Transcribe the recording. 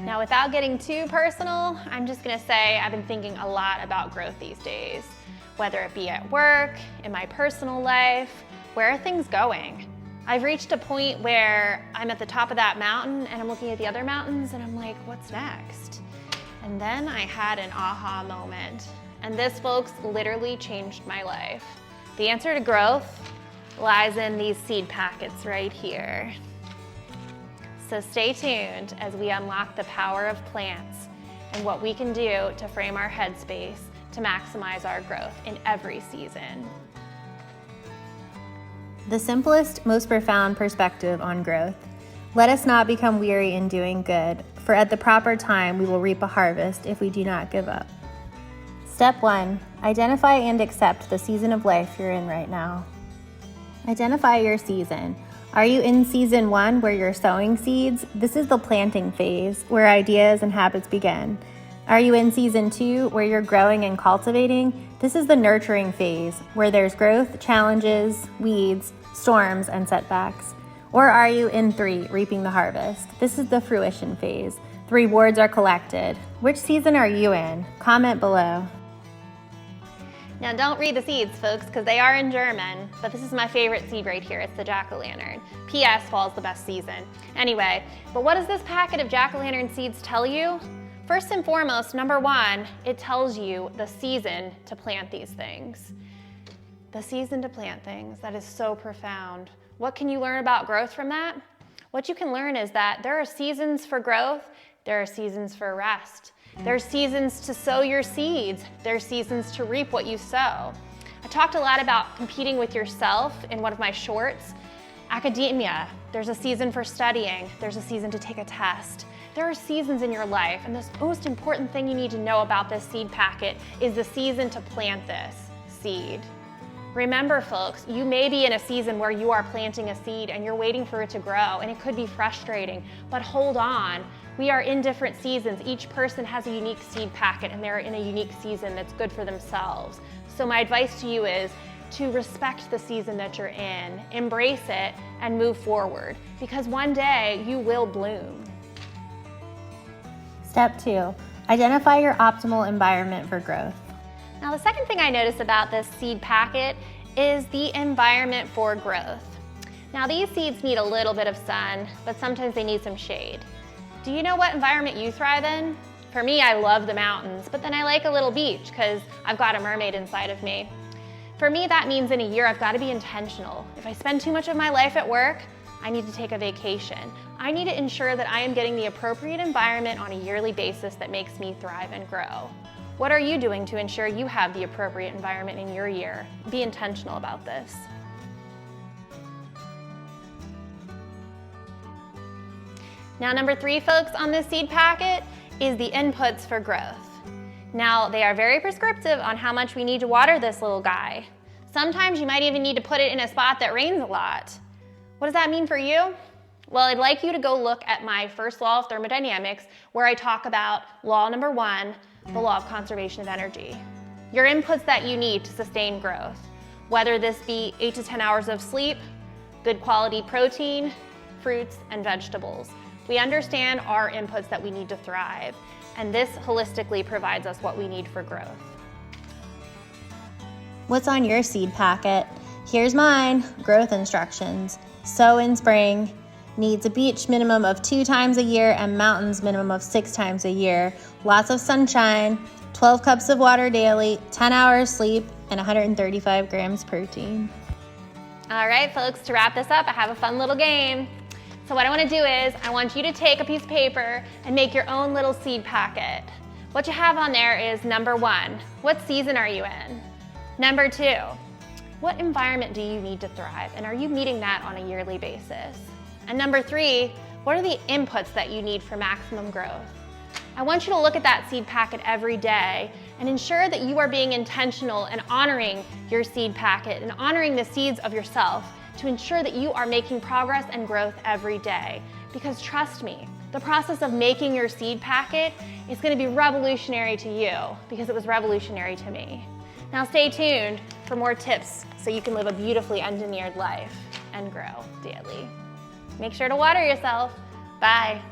Now, without getting too personal, I'm just gonna say I've been thinking a lot about growth these days, whether it be at work, in my personal life. Where are things going? I've reached a point where I'm at the top of that mountain and I'm looking at the other mountains and I'm like, what's next? And then I had an aha moment. And this, folks, literally changed my life. The answer to growth lies in these seed packets right here. So stay tuned as we unlock the power of plants and what we can do to frame our headspace to maximize our growth in every season. The simplest, most profound perspective on growth. Let us not become weary in doing good, for at the proper time we will reap a harvest if we do not give up. Step 1. Identify and accept the season of life you're in right now. Identify your season. Are you in season 1 where you're sowing seeds? This is the planting phase where ideas and habits begin. Are you in season 2 where you're growing and cultivating? This is the nurturing phase where there's growth, challenges, weeds, storms, and setbacks. Or are you in 3, reaping the harvest? This is the fruition phase. The rewards are collected. Which season are you in? Comment below. Now, don't read the seeds, folks, because they are in German, but this is my favorite seed right here. It's the jack-o'-lantern. P.S. Fall's the best season. Anyway, but what does this packet of jack-o'-lantern seeds tell you? First and foremost, number 1, it tells you the season to plant these things. The season to plant things, that is so profound. What can you learn about growth from that? What you can learn is that there are seasons for growth, there are seasons for rest. There's seasons to sow your seeds. There's seasons to reap what you sow. I talked a lot about competing with yourself in one of my shorts. Academia, there's a season for studying. There's a season to take a test. There are seasons in your life, and the most important thing you need to know about this seed packet is the season to plant this seed. Remember, folks, you may be in a season where you are planting a seed and you're waiting for it to grow, and it could be frustrating, but hold on. We are in different seasons. Each person has a unique seed packet and they're in a unique season that's good for themselves. So my advice to you is to respect the season that you're in, embrace it, and move forward, because one day you will bloom. Step 2. Identify your optimal environment for growth. Now, the second thing I notice about this seed packet is the environment for growth. Now, these seeds need a little bit of sun, but sometimes they need some shade. Do you know what environment you thrive in? For me, I love the mountains, but then I like a little beach because I've got a mermaid inside of me. For me, that means in a year, I've got to be intentional. If I spend too much of my life at work, I need to take a vacation. I need to ensure that I am getting the appropriate environment on a yearly basis that makes me thrive and grow. What are you doing to ensure you have the appropriate environment in your year? Be intentional about this. Now, number 3, folks, on this seed packet is the inputs for growth. Now, they are very prescriptive on how much we need to water this little guy. Sometimes you might even need to put it in a spot that rains a lot. What does that mean for you? Well, I'd like you to go look at my first law of thermodynamics, where I talk about law number 1, the law of conservation of energy. Your inputs that you need to sustain growth, whether this be 8 to 10 hours of sleep, good quality protein, fruits, and vegetables. We understand our inputs that we need to thrive, and this holistically provides us what we need for growth. What's on your seed packet? Here's mine. Growth instructions. Sow in spring. Needs a beach minimum of 2 times a year and mountains minimum of 6 times a year. Lots of sunshine. 12 cups of water daily. 10 hours sleep and 135 grams protein. All right, folks, to wrap this up, I have a fun little game. So what I want to do is I want you to take a piece of paper and make your own little seed packet. What you have on there is number 1, what season are you in? Number 2, what environment do you need to thrive, and are you meeting that on a yearly basis? And number 3, what are the inputs that you need for maximum growth? I want you to look at that seed packet every day and ensure that you are being intentional and honoring your seed packet and honoring the seeds of yourself to ensure that you are making progress and growth every day. Because trust me, the process of making your seed packet is going to be revolutionary to you because it was revolutionary to me. Now stay tuned for more tips so you can live a beautifully engineered life and grow daily. Make sure to water yourself. Bye.